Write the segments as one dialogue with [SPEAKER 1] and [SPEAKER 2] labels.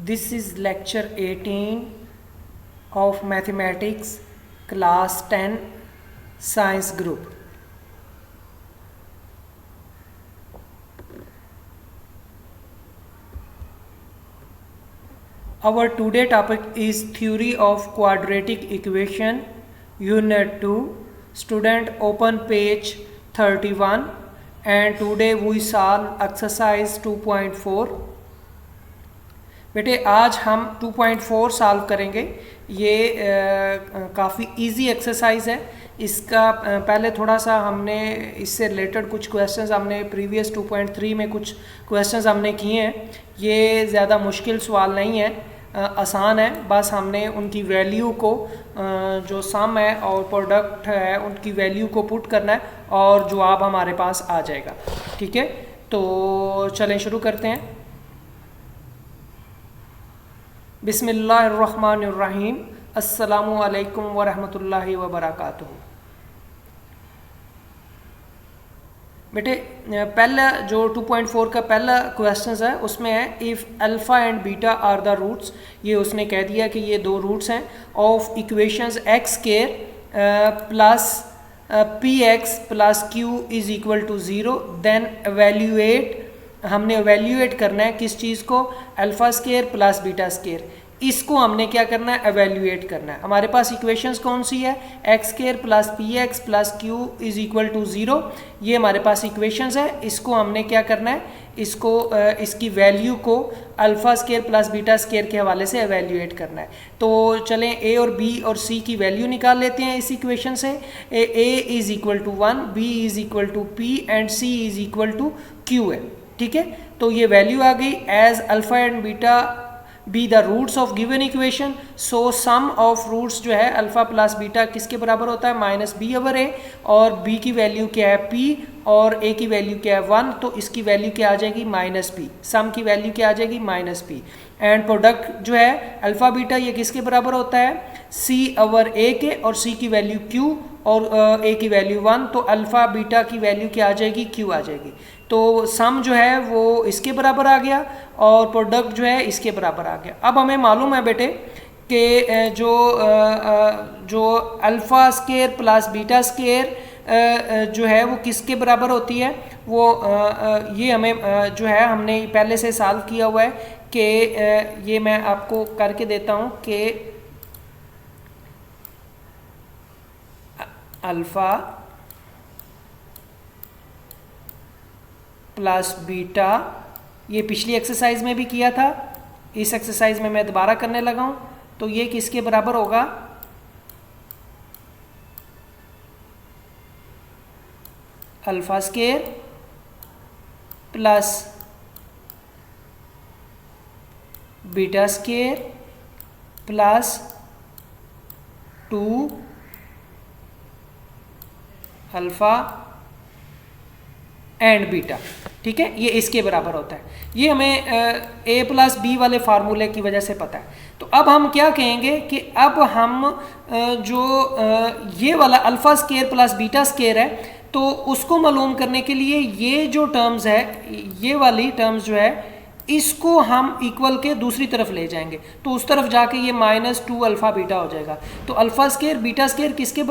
[SPEAKER 1] This is lecture 18 of mathematics class 10 science group. Our today topic is theory of quadratic equation, unit 2. Student open page 31 and today we solve exercise 2.4. बेटे आज हम 2.4 solve करेंगे. ये काफ़ी easy exercise है. इसका पहले थोड़ा सा हमने इससे रिलेटेड कुछ क्वेश्चंस हमने प्रीवियस 2.3 में कुछ क्वेश्चंस हमने किए हैं. ये ज़्यादा मुश्किल सवाल नहीं है, आसान है. बस हमने उनकी वैल्यू को जो सम है और प्रोडक्ट है उनकी वैल्यू को पुट करना है और जवाब हमारे पास आ जाएगा. ठीक है, तो चलें शुरू करते हैं. बिस्मिल्लाहिर्रहमानिर्रहीम. अस्सलामु अलैकुम वरहमतुल्लाहि वबरकातुहू. बेटे पहला जो 2.4 का पहला क्वेश्चन है उसमें है if alpha and beta are the roots. ये उसने कह दिया कि ये दो रूट्स हैं of equations x square plus p x plus q is equal to 0. Then evaluate, हमने एवेल्यूएट करना है किस चीज़ को, alpha square plus beta square. इसको हमने क्या करना है, एवेल्यूएट करना है. हमारे पास इक्वेशंस कौन सी है, x square plus p x plus q is equal to 0. ये हमारे पास इक्वेशंस है. इसको हमने क्या करना है, इसको इसकी वैल्यू को alpha square plus beta square के हवाले से एवेल्यूएट करना है. तो चलें ए और बी और सी की वैल्यू निकाल लेते हैं इस इक्वेशन से. A is equal to 1, b is equal to p and c is equal to q है. ठीक है, तो ये वैल्यू आ गई. As alpha and beta be the roots of given equation, so sum of roots जो है अल्फ़ा प्लस बीटा किसके बराबर होता है, माइनस बी ओवर ए. और बी की वैल्यू क्या है, पी, और ए की वैल्यू क्या है, 1. तो इसकी वैल्यू क्या आ जाएगी, माइनस पी. सम की वैल्यू क्या आ जाएगी, माइनस पी. एंड प्रोडक्ट जो है अल्फ़ा बीटा ये किसके बराबर होता है, सी ओवर ए के, और सी की वैल्यू क्यू और ए की वैल्यू 1. तो अल्फ़ा बीटा की वैल्यू क्या आ जाएगी, क्यू आ जाएगी. तो सम जो है वो इसके बराबर आ गया और प्रोडक्ट जो है इसके बराबर आ गया. अब हमें मालूम है बेटे कि जो alpha square plus beta square जो है वो किसके बराबर होती है, वो ये हमें जो है हमने पहले से सॉल्व किया हुआ है कि ये मैं आपको करके देता हूँ कि अल्फ़ा प्लस बीटा, ये पिछली एक्सरसाइज में भी किया था, इस एक्सरसाइज में मैं दोबारा करने लगा हूँ. तो ये किसके बराबर होगा, alpha square plus beta square plus 2 alpha and beta. ठीक है, ये इसके बराबर होता है. ये हमें ए प्लस बी वाले फार्मूले की वजह से पता है. तो अब हम क्या कहेंगे कि अब हम जो ये वाला alpha square plus beta square है तो उसको मालूम करने के लिए ये जो टर्म्स है, ये वाली टर्म्स जो है इसको हम इक्वल के दूसरी तरफ ले जाएंगे. तो उस तरफ जाके ये -2 अल्फ़ा बीटा हो जाएगा. तो अल्फ़ा स्क्वायर बीटा स्क्वायर किसके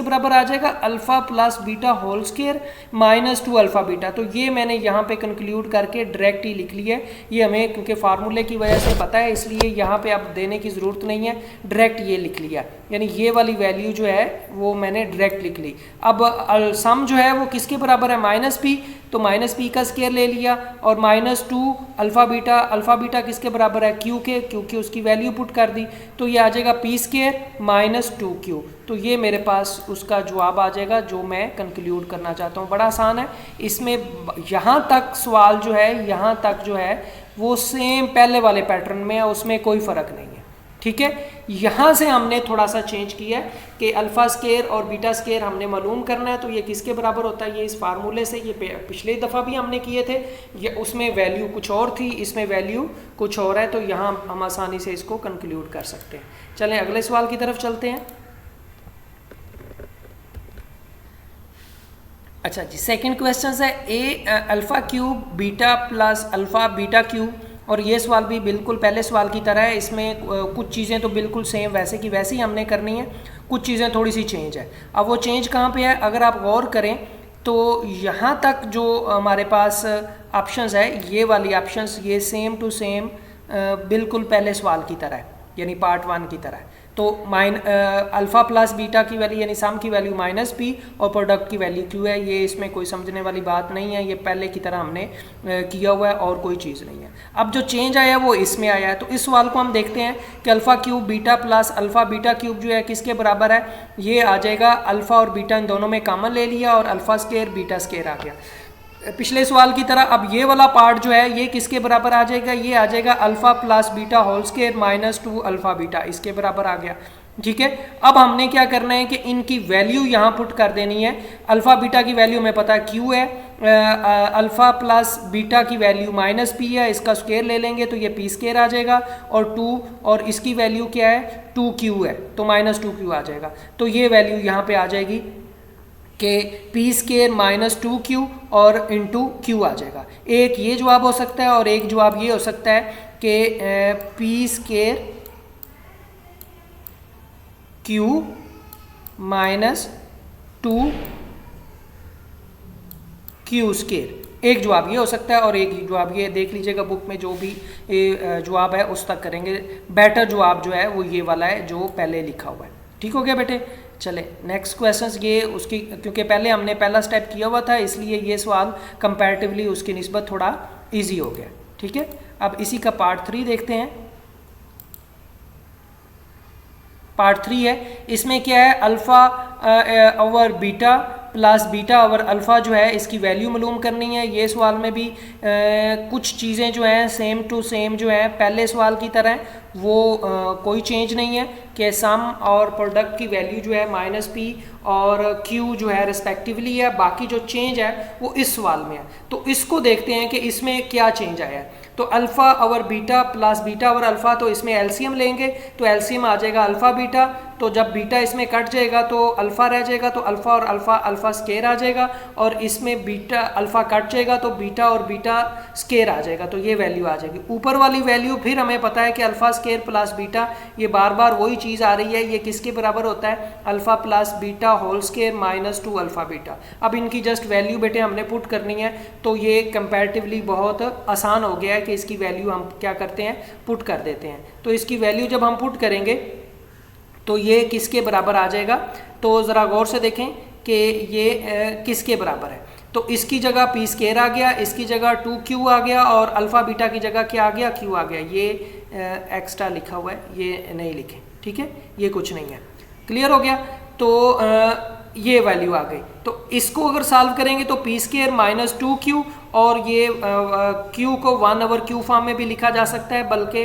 [SPEAKER 1] बराबर आ जाएगा, alpha plus beta whole square -2 alpha beta. तो ये मैंने यहाँ पे कंक्लूड करके डायरेक्ट ही लिख लिया है. ये हमें क्योंकि फार्मूले की वजह से पता है इसलिए यहाँ पे अब देने की ज़रूरत नहीं है, डायरेक्ट ये लिख लिया. यानी ये वाली वैल्यू जो है वो मैंने डायरेक्ट लिख ली. अब सम जो है वो किसके बराबर है, माइनस पी. तो माइनस पी का स्क्वायर ले लिया और -2 अल्फ़ा बीटा किसके बराबर है, क्यू के, क्योंकि उसकी वैल्यू पुट कर दी. तो ये आ जाएगा पी स्क्वायर -2 क्यू. तो ये मेरे पास उसका जवाब आ जाएगा जो मैं कंक्लूड करना चाहता हूँ. बड़ा आसान है. इसमें यहाँ तक सवाल जो है, यहाँ तक जो है वो सेम पहले वाले पैटर्न में है, उसमें कोई फ़र्क नहीं है. ठीक है, यहाँ से हमने थोड़ा सा चेंज किया है कि अल्फ़ा स्क्वायर और बीटा स्क्वायर हमने मालूम करना है. तो ये किसके बराबर होता है, ये इस फार्मूले से, ये पिछले दफ़ा भी हमने किए थे. ये उसमें वैल्यू कुछ और थी, इसमें वैल्यू कुछ और है. तो यहाँ हम आसानी से इसको कंक्लूड कर सकते हैं. चलें अगले सवाल की तरफ चलते हैं. अच्छा जी, सेकंड क्वेश्चन है a alpha cube beta plus alpha beta cube और ये सवाल भी बिल्कुल पहले सवाल की तरह है, इसमें कुछ चीज़ें तो बिल्कुल सेम वैसे की वैसी हमने करनी है, कुछ चीज़ें थोड़ी सी चेंज है। अब वो चेंज कहाँ पे है, अगर आप गौर करें तो यहाँ तक जो हमारे पास ऑप्शंस है, ये वाली ऑप्शंस ये सेम टू सेम बिल्कुल पहले सवाल की तरह है, यानी पार्ट 1 की तरह है। तो अल्फ़ा प्लस बीटा की वैल्यू यानी सम की वैल्यू माइनस पी और प्रोडक्ट की वैल्यू क्यू है, ये इसमें कोई समझने वाली बात नहीं है, ये पहले की तरह हमने किया हुआ है और कोई चीज़ नहीं है। अब जो चेंज आया वो इसमें आया है, तो इस सवाल को हम देखते हैं कि alpha cube beta plus alpha beta cube जो है किसके बराबर है, ये आ जाएगा अल्फ़ा और बीटा इन दोनों में कॉमन ले लिया और अल्फ़ा स्केयर बीटा स्केयर आ गया। पिछले सवाल की तरह अब ये वाला पार्ट जो है ये किसके बराबर आ जाएगा, ये आ जाएगा alpha plus beta whole square minus 2 alpha beta, इसके बराबर आ गया। ठीक है, अब हमने क्या करना है कि इनकी वैल्यू यहाँ पुट कर देनी है। अल्फ़ा बीटा की वैल्यू हमें पता है क्यू है, अल्फ़ा प्लस बीटा की वैल्यू माइनस पी है, इसका स्केयर ले लेंगे तो ये पी स्केयर आ जाएगा, और 2 और इसकी वैल्यू क्या है 2q है, तो माइनस 2q आ जाएगा। तो ये वैल्यू यहाँ पे आ जाएगी कि पी स्केयर माइनस 2q और इंटू क्यू आ जाएगा। एक ये जवाब हो सकता है और एक जवाब ये हो सकता है कि P square Q minus 2q square, एक जवाब ये हो सकता है और एक जवाब ये, देख लीजिएगा बुक में जो भी जवाब है उस तक करेंगे। बेटर जवाब जो है वो ये वाला है जो पहले लिखा हुआ है। ठीक हो गया बेटे, चले नेक्स्ट क्वेश्चन ये उसकी, क्योंकि पहले हमने पहला स्टेप किया हुआ था इसलिए ये सवाल कंपैरेटिवली उसकी निस्बत थोड़ा इजी हो गया। ठीक है, अब इसी का पार्ट 3 देखते हैं। पार्ट 3 है, इसमें क्या है alpha over beta plus beta over alpha जो है इसकी वैल्यू मालूम करनी है। ये सवाल में भी कुछ चीज़ें जो हैं सेम टू सेम जो है पहले सवाल की तरह वो कोई चेंज नहीं है कि सम और प्रोडक्ट की वैल्यू जो है माइनस पी और क्यू जो है रिस्पेक्टिवली है, बाकी जो चेंज है वो इस सवाल में है। तो इसको देखते हैं कि इसमें क्या चेंज आया है। तो alpha over beta plus beta over alpha, तो इसमें एलसीएम लेंगे तो एलसीएम आ जाएगा अल्फ़ा बीटा, तो जब बीटा इसमें कट जाएगा तो अल्फ़ा रह जाएगा, तो अल्फ़ा और अल्फ़ा अल्फ़ा स्केयर आ जाएगा, और इसमें बीटा अल्फ़ा कट जाएगा तो बीटा और बीटा स्केयर आ जाएगा, तो ये वैल्यू आ जाएगी। ऊपर वाली वैल्यू फिर हमें पता है कि अल्फ़ा स्केयर प्लस बीटा, ये बार बार वही चीज़ आ रही है, ये किसके बराबर होता है alpha plus beta whole square minus 2 alpha beta. अब इनकी जस्ट वैल्यू बेटे हमने पुट करनी है, तो ये कंपैरेटिवली बहुत आसान हो गया है कि इसकी वैल्यू हम क्या करते हैं पुट कर देते हैं। तो इसकी वैल्यू जब हम पुट करेंगे तो ये किसके बराबर आ जाएगा, तो ज़रा गौर से देखें कि ये किसके बराबर है। तो इसकी जगह पी स्केयर आ गया, इसकी जगह 2q आ गया, और अल्फ़ा बीटा की जगह क्या आ गया q आ गया। ये एक्स्ट्रा लिखा हुआ है, ये नहीं लिखें, ठीक है, ये कुछ नहीं है। क्लियर हो गया, तो ये वैल्यू आ गई। तो इसको अगर सॉल्व करेंगे तो पी स्केयर माइनस 2q, और ये q को 1/q फॉर्म में भी लिखा जा सकता है, बल्कि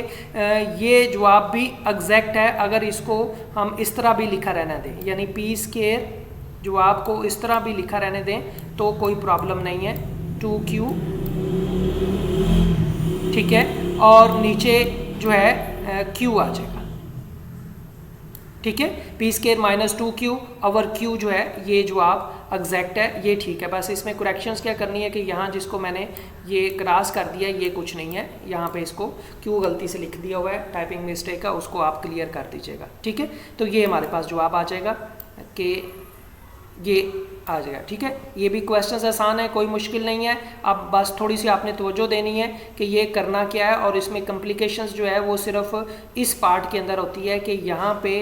[SPEAKER 1] ये जवाब भी एग्जैक्ट है अगर इसको हम इस तरह भी लिखा रहने दें, यानी पी स्केयर जवाब को इस तरह भी लिखा रहने दें तो कोई प्रॉब्लम नहीं है। 2q, ठीक है, और नीचे जो है q आ जाएगा। ठीक है, P square minus 2q over q जो है ये जवाब एग्जैक्ट है, ये ठीक है। बस इसमें करेक्शंस क्या करनी है कि यहाँ जिसको मैंने ये क्रॉस कर दिया ये कुछ नहीं है, यहाँ पे इसको q गलती से लिख दिया हुआ है, टाइपिंग मिस्टेक का, उसको आप क्लियर कर दीजिएगा। ठीक है, तो ये हमारे पास जवाब आ जाएगा कि ये आ जाएगा। ठीक है, ये भी क्वेश्चंस आसान है, कोई मुश्किल नहीं है। अब बस थोड़ी सी आपने तवज्जो देनी है कि ये करना क्या है, और इसमें कम्प्लिकेशंस जो है वो सिर्फ इस पार्ट के अंदर होती है कि यहाँ पे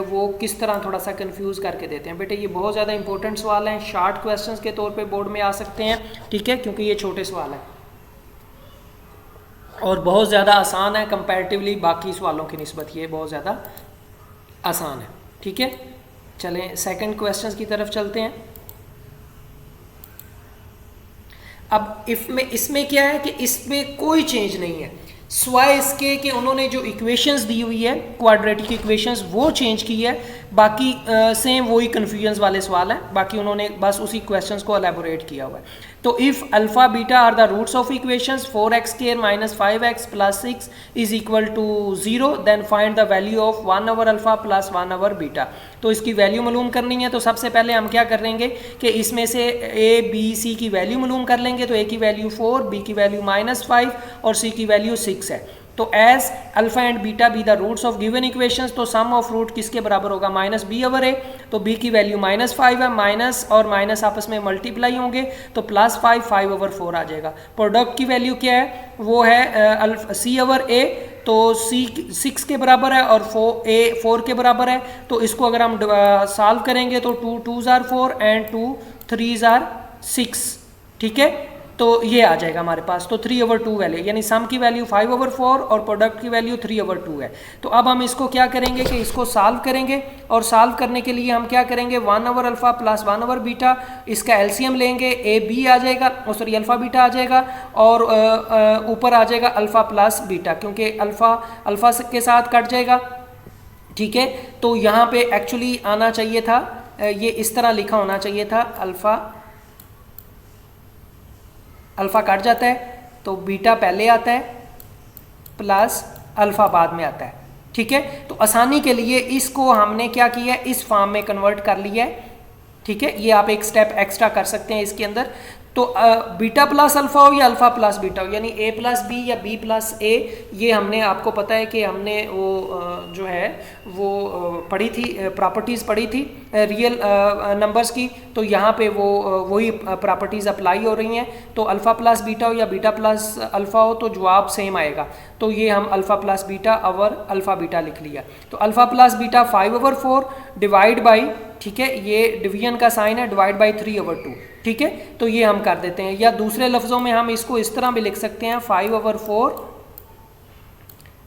[SPEAKER 1] वो किस तरह थोड़ा सा कंफ्यूज करके देते हैं। बेटे ये बहुत ज़्यादा इंपॉर्टेंट सवाल हैं, शार्ट क्वेश्चंस के तौर पे बोर्ड में आ सकते हैं। ठीक है, क्योंकि ये छोटे सवाल हैं और बहुत ज़्यादा आसान है कंपैरेटिवली बाकी सवालों की निस्बत, ये बहुत ज़्यादा आसान है। ठीक है, चलें सेकंड क्वेश्चंस की तरफ चलते हैं। अब इसमें क्या है कि इसमें कोई चेंज नहीं है, सिवाय इसके कि उन्होंने जो इक्वेशंस दी हुई है क्वाड्रेटिक इक्वेशंस वो चेंज की है, बाकी सेम वही कन्फ्यूजन वाले सवाल हैं, बाकी उन्होंने बस उसी क्वेश्चंस को एलेबोरेट किया हुआ है। तो if alpha beta are the roots of equations 4x² minus 5x plus 6 is equal to 0 then find the value of 1 over alpha plus 1 over beta. तो इसकी वैल्यू मालूम करनी है, तो सबसे पहले हम क्या कर लेंगे कि इसमें से ए बी सी की वैल्यू मालूम कर लेंगे। तो ए की वैल्यू 4, बी की वैल्यू -5 और सी की वैल्यू 6 है। तो as alpha and beta be the roots of given equations, तो सम ऑफ रूट किसके बराबर होगा, -b ओवर ए। तो b की वैल्यू -5 है, माइनस और माइनस आपस में मल्टीप्लाई होंगे तो +5 5 ओवर 4 आ जाएगा। प्रोडक्ट की वैल्यू क्या है, वो है c ओवर a, तो c 6 के बराबर है और a 4 के बराबर है। तो इसको अगर हम सॉल्व करेंगे तो 2 2s are 4 and 2 3s are 6, ठीक है। तो ये आ जाएगा हमारे पास। तो 3 ओवर 2 वैल्यू, यानी सम की वैल्यू 5 ओवर 4 और प्रोडक्ट की वैल्यू 3 ओवर 2 है। तो अब हम इसको क्या करेंगे कि इसको सॉल्व करेंगे, और सॉल्व करने के लिए हम क्या करेंगे, 1 over alpha plus 1 over beta, इसका एलसीएम लेंगे, ए बी आ जाएगा, सॉरी अल्फा बीटा आ जाएगा, और ऊपर आ जाएगा अल्फा प्लस बीटा, क्योंकि अल्फा के साथ कट जाएगा, ठीक है। तो यहाँ पे एक्चुअली आना चाहिए था, ये इस तरह लिखा होना चाहिए था, अल्फ़ा कट जाता है तो बीटा पहले आता है प्लस अल्फ़ा बाद में आता है, ठीक है। तो आसानी के लिए इसको हमने क्या किया है, इस फॉर्म में कन्वर्ट कर लिया है, ठीक है। ये आप एक स्टेप एक्स्ट्रा कर सकते हैं इसके अंदर। तो बीटा प्लस अल्फा हो या अल्फा प्लस बीटा हो, यानी ए प्लस बी या बी प्लस ए, ये हमने आपको पता है कि हमने वो जो है वो पढ़ी थी, प्रॉपर्टीज़ पढ़ी थी रियल नंबर्स की। तो यहाँ पे वो वही प्रॉपर्टीज़ अप्लाई हो रही हैं। तो अल्फ़ा प्लस बीटा हो या बीटा प्लस अल्फ़ा हो तो जवाब सेम आएगा। तो ये हम alpha plus beta over alpha beta लिख लिया। तो alpha plus beta 5 over 4 divide by, ठीक है, ये डिवीजन का साइन है, डिवाइड बाई 3 ओवर 2, ठीक है। तो ये हम कर देते हैं, या दूसरे लफ्ज़ों में हम इसको इस तरह भी लिख सकते हैं, 5 ओवर 4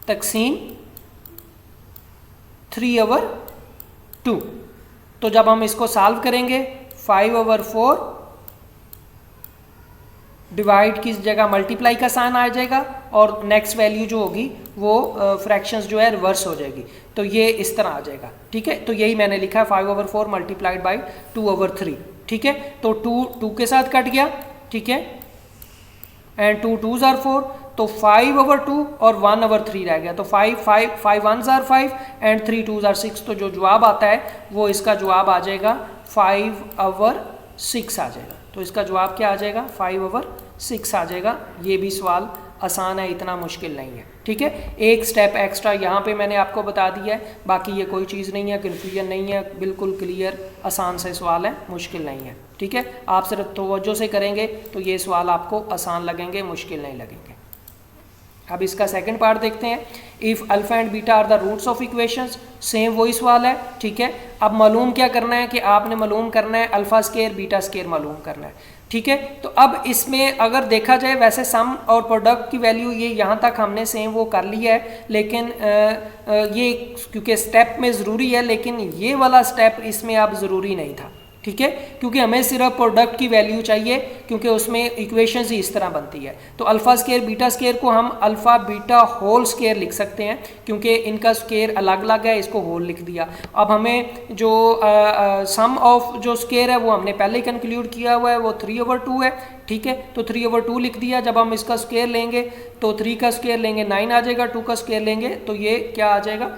[SPEAKER 1] तकसीम 3 ओवर 2। तो जब हम इसको सॉल्व करेंगे 5 ओवर 4 डिवाइड की जगह मल्टीप्लाई का साइन आ जाएगा, और नेक्स्ट वैल्यू जो होगी वो फ्रैक्शंस जो है रिवर्स हो जाएगी। तो ये इस तरह आ जाएगा, ठीक है। तो यही मैंने लिखा है 5 ओवर 4 मल्टीप्लाइड बाई 2 ओवर 3, ठीक है। तो 2 के साथ कट गया, ठीक है, एंड 2 2s are 4, तो 5 ओवर 2 और 1 ओवर 3 रह गया। तो 5 1s are 5 and 3 2s are 6। तो जो जवाब आता है वो इसका जवाब आ जाएगा 5 ओवर 6 आ जाएगा। तो इसका जवाब क्या आ जाएगा, 5 ओवर 6 आ जाएगा। ये भी सवाल आसान है, इतना मुश्किल नहीं है, ठीक है। एक स्टेप एक्स्ट्रा यहाँ पे मैंने आपको बता दिया है, बाकी ये कोई चीज़ नहीं है, कन्फ्यूजन नहीं है, बिल्कुल क्लियर आसान से सवाल है, मुश्किल नहीं है, ठीक है। आप सिर्फ तवज्जो से करेंगे तो ये सवाल आपको आसान लगेंगे, मुश्किल नहीं लगेंगे। अब इसका सेकंड पार्ट देखते हैं। If alpha and beta are the roots of equations, same वही सवाल है, ठीक है। अब मालूम क्या करना है कि आपने मालूम करना है अल्फा स्केयर बीटा स्केयर मालूम करना है, ठीक है। तो अब इसमें अगर देखा जाए, वैसे सम और प्रोडक्ट की वैल्यू ये यहाँ तक हमने सेम वो कर लिया है, लेकिन ये क्योंकि स्टेप में ज़रूरी है, लेकिन ये वाला स्टेप इसमें अब ज़रूरी नहीं था, ठीक है, क्योंकि हमें सिर्फ प्रोडक्ट की वैल्यू चाहिए, क्योंकि उसमें इक्वेशन ही इस तरह बनती है। तो अल्फ़ा स्केयर बीटा स्केयर को हम अल्फ़ा बीटा होल स्केयर लिख सकते हैं, क्योंकि इनका स्केयर अलग अलग है, इसको होल लिख दिया। अब हमें जो सम ऑफ जो स्केयर है वो हमने पहले ही कंक्लूड किया हुआ है, वो 3 ओवर 2 है, ठीक है। तो 3 ओवर 2 लिख दिया। जब हम इसका स्केयर लेंगे तो 3 का स्केयर लेंगे 9 आ जाएगा, 2 का स्केयर लेंगे तो ये क्या आ जाएगा,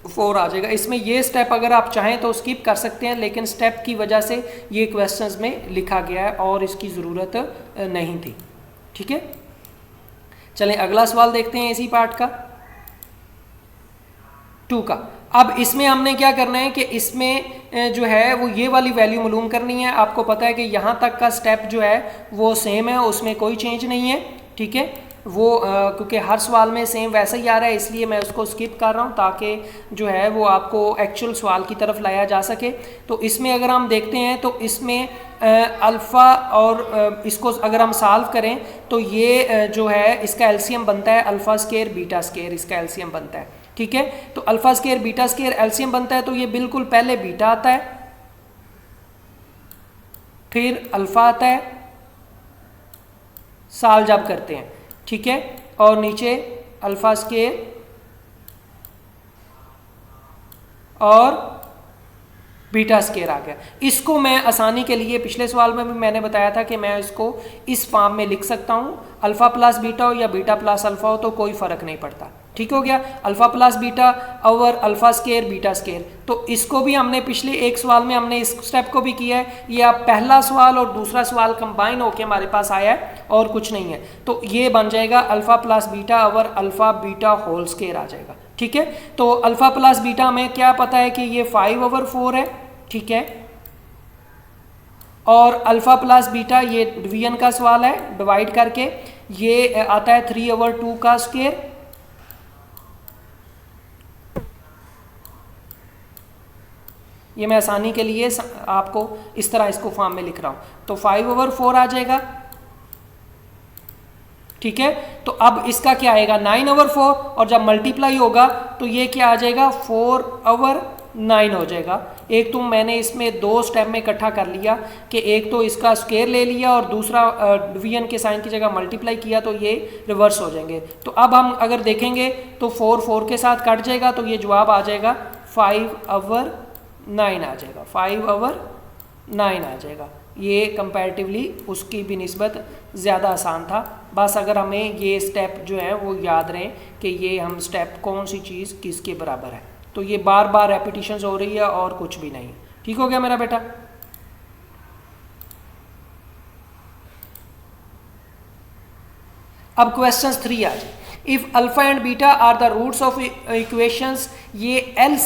[SPEAKER 1] 4 आ जाएगा। इसमें ये स्टेप अगर आप चाहें तो स्किप कर सकते हैं, लेकिन स्टेप की वजह से ये क्वेश्चंस में लिखा गया है और इसकी ज़रूरत नहीं थी, ठीक है। चलें अगला सवाल देखते हैं इसी पार्ट का, 2 का। अब इसमें हमने क्या करना है कि इसमें जो है वो ये वाली वैल्यू मालूम करनी है। आपको पता है कि यहाँ तक का स्टेप जो है वो सेम है, उसमें कोई चेंज नहीं है, ठीक है। वो क्योंकि हर सवाल में सेम वैसा ही आ रहा है, इसलिए मैं उसको स्किप कर रहा हूँ ताकि जो है वो आपको एक्चुअल सवाल की तरफ लाया जा सके। तो इसमें अगर हम देखते हैं तो इसमें अल्फ़ा और इसको अगर हम सॉल्व करें तो ये जो है इसका एलसीएम बनता है अल्फ़ा स्केयर बीटा स्केयर, इसका एलसीएम बनता है, ठीक है। तो alpha square beta square LCM बनता है, तो ये बिल्कुल पहले बीटा आता है, फिर अल्फ़ा आता है, सॉल्व जब करते हैं, ठीक है, और नीचे अल्फ़ा स्केयर और बीटा स्केयर आ गया। इसको मैं आसानी के लिए पिछले सवाल में भी मैंने बताया था कि मैं इसको इस फॉर्म में लिख सकता हूँ, अल्फ़ा प्लस बीटा हो या बीटा प्लस अल्फ़ा हो तो कोई फ़र्क नहीं पड़ता। ठीक हो गया, alpha plus beta over alpha square beta square. तो इसको भी हमने पिछले एक सवाल में हमने इस स्टेप को भी किया है। ये अब पहला सवाल और दूसरा सवाल कंबाइन होकर हमारे पास आया है और कुछ नहीं है। तो ये बन जाएगा alpha plus beta over alpha beta whole square आ जाएगा। ठीक है, तो अल्फ़ा प्लस बीटा हमें क्या पता है कि ये 5/4 है। ठीक है, और अल्फ़ा प्लस बीटा ये डिवीजन का सवाल है, डिवाइड करके ये आता है 3/2 का स्क्वायर। ये मैं आसानी के लिए आपको इस तरह इसको फॉर्म में लिख रहा हूं। तो 5/4 आ जाएगा। ठीक है, तो अब इसका क्या आएगा 9/4, और जब मल्टीप्लाई होगा तो ये क्या आ जाएगा 4/9 हो जाएगा। एक तो मैंने इसमें दो स्टेप में इकट्ठा कर लिया कि एक तो इसका स्क्वायर ले लिया और दूसरा डिवीजन के साइन की जगह मल्टीप्लाई किया, तो ये रिवर्स हो जाएंगे। तो अब हम अगर देखेंगे तो 4 के साथ कट जाएगा, तो ये जवाब आ जाएगा 5/9 आ जाएगा, 5/9 आ जाएगा। ये कंपैरेटिवली उसकी भी निस्बत ज़्यादा आसान था। बस अगर हमें ये स्टेप जो है वो याद रहे कि ये हम स्टेप कौन सी चीज़ किसके बराबर है, तो ये बार बार रेपिटेशंस हो रही है और कुछ भी नहीं। ठीक हो गया मेरा बेटा। अब क्वेश्चन 3 आ जाए। If alpha and beta are the roots of equations, ये L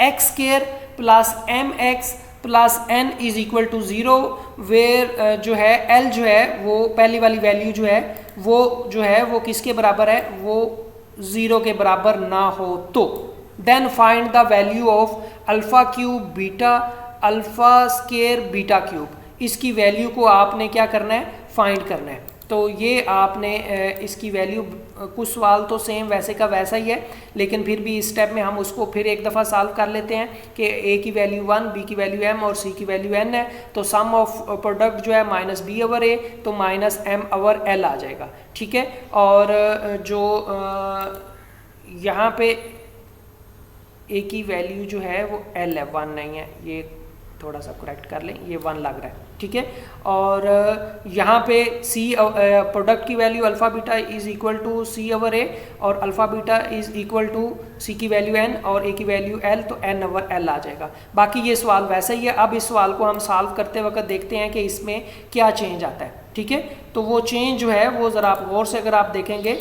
[SPEAKER 1] X square plus M X plus N is equal to 0, where जो है एल जो है वो पहली वाली वैल्यू जो है वो किसके बराबर है, वो 0 के बराबर ना हो तो then find the value of alpha cube beta alpha square beta cube. इसकी वैल्यू को आपने क्या करना है, फाइंड करना है। तो ये आपने इसकी वैल्यू, कुछ सवाल तो सेम वैसे का वैसा ही है, लेकिन फिर भी इस स्टेप में हम उसको फिर एक दफ़ा सॉल्व कर लेते हैं कि ए की वैल्यू 1, बी की वैल्यू m और सी की वैल्यू n है। तो सम ऑफ प्रोडक्ट जो है -b/a, तो -m/l आ जाएगा। ठीक है, और जो यहाँ पे ए की वैल्यू जो है वो l है, 1 नहीं है, ये थोड़ा सा करेक्ट कर लें, ये 1 लग रहा है। ठीक है, और यहाँ पे सी प्रोडक्ट की value alpha beta is equal to c/a और alpha beta is equal to C की वैल्यू n और ए की वैल्यू l, तो n/l आ जाएगा। बाकी ये सवाल वैसा ही है। अब इस सवाल को हम सॉल्व करते वक्त देखते हैं कि इसमें क्या चेंज आता है। ठीक है, तो वो चेंज जो है वो ज़रा आप गौर से अगर आप देखेंगे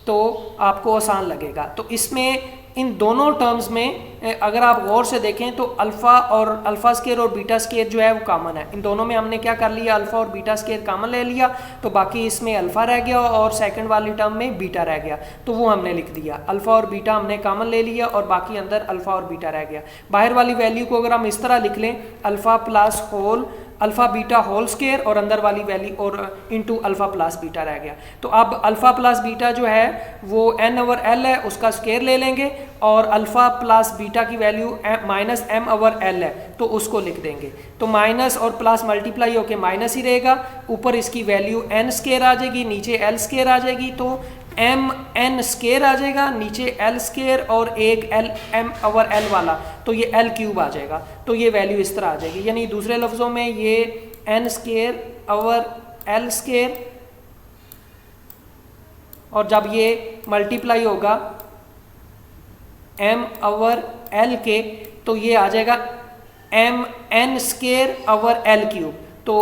[SPEAKER 1] तो आपको आसान लगेगा। तो इसमें इन दोनों टर्म्स में अगर आप गौर से देखें तो अल्फ़ा और अल्फ़ा स्क्वायर और बीटा स्क्वायर जो है वो कॉमन है। इन दोनों में हमने क्या कर लिया, अल्फ़ा और बीटा स्क्वायर कॉमन ले लिया, तो बाकी इसमें अल्फ़ा रह गया और सेकंड वाली टर्म में बीटा रह गया, तो वो हमने लिख दिया। अल्फ़ा और बीटा हमने कॉमन ले लिया और बाकी अंदर अल्फ़ा और बीटा रह गया। बाहर वाली वैल्यू को अगर हम इस तरह लिख लें, alpha plus whole alpha beta whole square और अंदर वाली वैल्यू और इंटू अल्फ़ा प्लस बीटा रह गया। तो अब अल्फ़ा प्लस बीटा जो है वो n/l है, उसका स्क्वायर ले लेंगे, और अल्फ़ा प्लस बीटा की वैल्यू -m/l है, तो उसको लिख देंगे। तो माइनस और प्लस मल्टीप्लाई होकर माइनस ही रहेगा, ऊपर इसकी वैल्यू n स्क्वायर आ जाएगी, नीचे l स्क्वायर आ जाएगी, तो mn स्क्वायर आ जाएगा, नीचे l स्क्वायर और एक l m/l वाला, तो ये l क्यूब आ जाएगा। तो ये वैल्यू इस तरह आ जाएगी, यानी दूसरे लफ्ज़ों में ये n square over l square, और जब ये मल्टीप्लाई होगा m/l के, तो ये आ जाएगा mn square over l cube. तो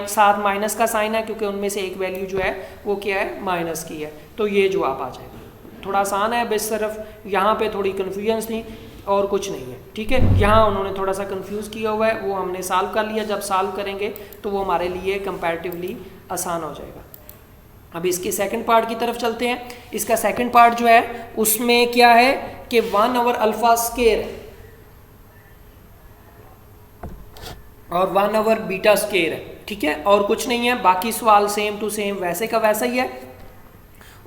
[SPEAKER 1] साथ माइनस का साइन है क्योंकि उनमें से एक वैल्यू जो है वो क्या है, माइनस की है, तो ये जवाब आ जाएगा। थोड़ा आसान है, बस सिर्फ यहाँ पे थोड़ी कन्फ्यूजन थी और कुछ नहीं है। ठीक है, यहाँ उन्होंने थोड़ा सा कंफ्यूज किया हुआ है, वो हमने सॉल्व कर लिया। जब सॉल्व करेंगे तो वो हमारे लिए कंपैरेटिवली आसान हो जाएगा। अब इसके सेकंड पार्ट की तरफ चलते हैं। इसका सेकंड पार्ट जो है उसमें क्या है कि 1/अल्फ़ा स्क्वायर और 1/बीटा स्क्वायर है। ठीक है, और कुछ नहीं है, बाकी सवाल सेम टू सेम वैसे का वैसा ही है।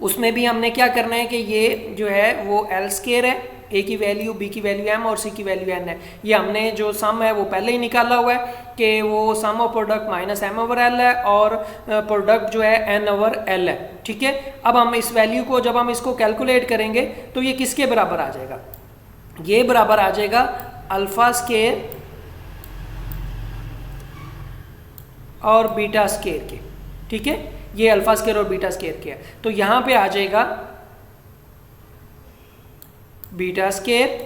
[SPEAKER 1] उसमें भी हमने क्या करना है कि ये जो है वो l स्क्वायर है, a की वैल्यू, b की वैल्यू m और c की वैल्यू n है। ये हमने जो सम है वो पहले ही निकाला हुआ है कि वो सम ऑफ प्रोडक्ट -m/l है और प्रोडक्ट जो है n/l है। ठीक है, अब हम इस वैल्यू को जब हम इसको कैलकुलेट करेंगे तो ये किसके बराबर आ जाएगा, ये बराबर आ जाएगा अल्फ़ा स्क्वायर और बीटा स्केयर के, ठीक है, ये अल्फा स्केयर और बीटा स्केयर के है। तो यहाँ पे आ जाएगा beta square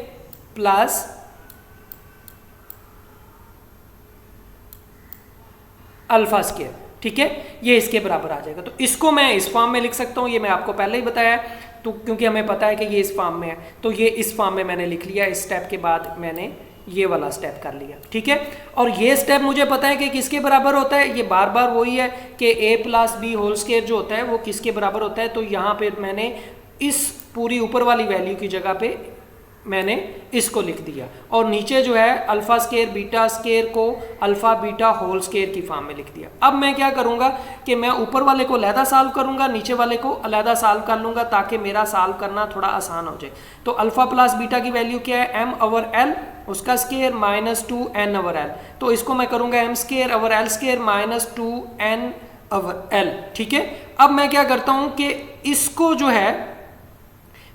[SPEAKER 1] plus alpha square, ठीक है, ये इसके बराबर आ जाएगा। तो इसको मैं इस फॉर्म में लिख सकता हूँ, ये मैं आपको पहले ही बताया है, तो क्योंकि हमें पता है कि ये इस फॉर्म में है, तो ये इस फॉर्म में मैंने लिख लिया। इस स्टेप के बाद मैंने ये वाला स्टेप कर लिया, ठीक है। और ये स्टेप मुझे पता है कि किसके बराबर होता है, ये बार बार वही है कि a plus B whole square जो होता है वो किसके बराबर होता है। तो यहाँ पे मैंने इस पूरी ऊपर वाली वैल्यू की जगह पे मैंने इसको लिख दिया, और नीचे जो है अल्फा स्केयर बीटा स्केयर को अल्फा बीटा होल स्केयर की फॉर्म में लिख दिया। अब मैं क्या करूंगा कि मैं ऊपर वाले को अलहदा सॉल्व करूंगा, नीचे वाले को अलहदा सॉल्व कर लूंगा, ताकि मेरा सॉल्व करना थोड़ा आसान हो जाए। तो अल्फा प्लस बीटा की वैल्यू क्या है, m ओवर l उसका square minus 2n over l। तो इसको मैं करूंगा m square over l square minus 2n over l, ठीक है। अब मैं क्या करता हूं कि इसको जो है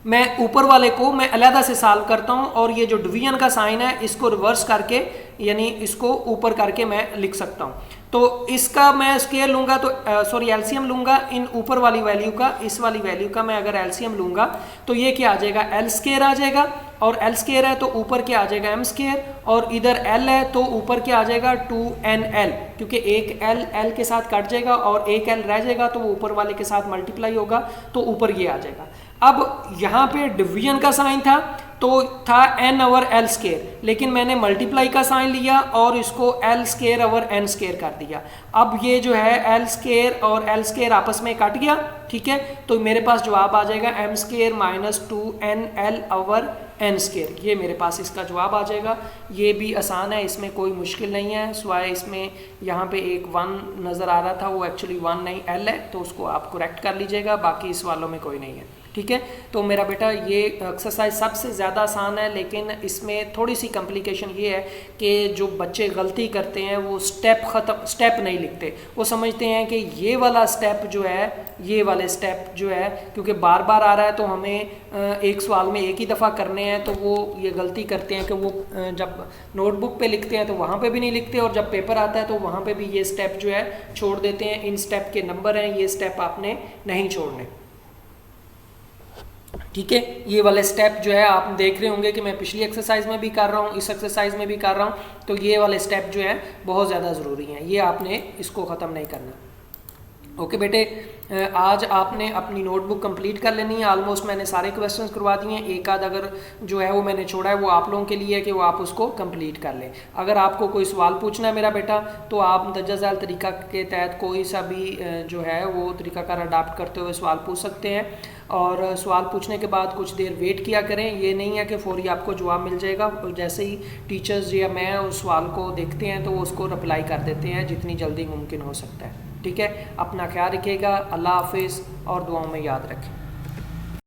[SPEAKER 1] मैं ऊपर वाले को मैं अलहदा से सॉल्व करता हूं, और ये जो डिवीजन का साइन है इसको रिवर्स करके, यानी इसको ऊपर करके मैं लिख सकता हूं। तो इसका मैं स्केयर लूंगा, तो सॉरी एलसीएम लूंगा इन ऊपर वाली वैल्यू का, इस वाली वैल्यू का मैं अगर एलसीएम लूंगा तो ये क्या आ जाएगा, एल स्केयर आ जाएगा, और एल स्केयर है तो ऊपर क्या आ जाएगा एम स्केयर, और इधर एल है तो ऊपर क्या आ जाएगा 2nl, क्योंकि एक एल एल के साथ कट जाएगा और एक एल रह जाएगा, तो वो ऊपर वाले के साथ मल्टीप्लाई होगा, तो ऊपर ये आ जाएगा। अब यहाँ पे डिवीजन का साइन था तो था n ओवर एल स्केयर, लेकिन मैंने मल्टीप्लाई का साइन लिया और इसको L square over N square कर दिया। अब ये जो है एल स्केयर और एल स्केयर आपस में कट गया, ठीक है, तो मेरे पास जवाब आ जाएगा m square minus 2nl over N square, ये मेरे पास इसका जवाब आ जाएगा। ये भी आसान है, इसमें कोई मुश्किल नहीं है, सिवाय इसमें यहाँ पे एक 1 नज़र आ रहा था, वो एक्चुअली 1 नहीं l है, तो उसको आप करेक्ट कर लीजिएगा, बाकी इस वालों में कोई नहीं है, ठीक है। तो मेरा बेटा ये एक्सरसाइज सबसे ज़्यादा आसान है, लेकिन इसमें थोड़ी सी कॉम्प्लिकेशन ये है कि जो बच्चे गलती करते हैं वो स्टेप नहीं लिखते, वो समझते हैं कि ये वाला स्टेप जो है, ये वाले स्टेप जो है क्योंकि बार बार आ रहा है तो हमें एक सवाल में एक ही दफ़ा करने हैं, तो वो ये गलती करते हैं कि वो जब नोटबुक पे लिखते हैं तो वहाँ पे भी नहीं लिखते, और जब पेपर आता है तो वहाँ पे भी ये स्टेप जो है छोड़ देते हैं। इन स्टेप के नंबर हैं, ये स्टेप आपने नहीं छोड़ने, ठीक है। ये वाले स्टेप जो है आप देख रहे होंगे कि मैं पिछली एक्सरसाइज में भी कर रहा हूँ, इस एक्सरसाइज में भी कर रहा हूँ, तो ये वाले स्टेप जो है बहुत ज़्यादा ज़रूरी हैं, ये आपने इसको ख़त्म नहीं करना। ओके बेटे, आज आपने अपनी नोटबुक कंप्लीट कर लेनी है। ऑलमोस्ट मैंने सारे क्वेश्चंस करवा दिए हैं, एक आध अगर जो है वो मैंने छोड़ा है वो आप लोगों के लिए है कि वो आप उसको कंप्लीट कर लें। अगर आपको कोई सवाल पूछना है मेरा बेटा, तो आप दर्जा झैल तरीका के तहत कोई सा भी जो है वो तरीकाकार अडाप्ट करते हुए सवाल पूछ सकते हैं, और सवाल पूछने के बाद कुछ देर वेट किया करें। ये नहीं है कि फौरी आपको जवाब मिल जाएगा, जैसे ही टीचर्स या मैं उस सवाल को देखते हैं तो वो उसको रिप्लाई कर देते हैं जितनी जल्दी मुमकिन हो सकता है, ठीक है। अपना ख्याल रखिएगा, अल्लाह हाफिज़, और दुआओं में याद रखें।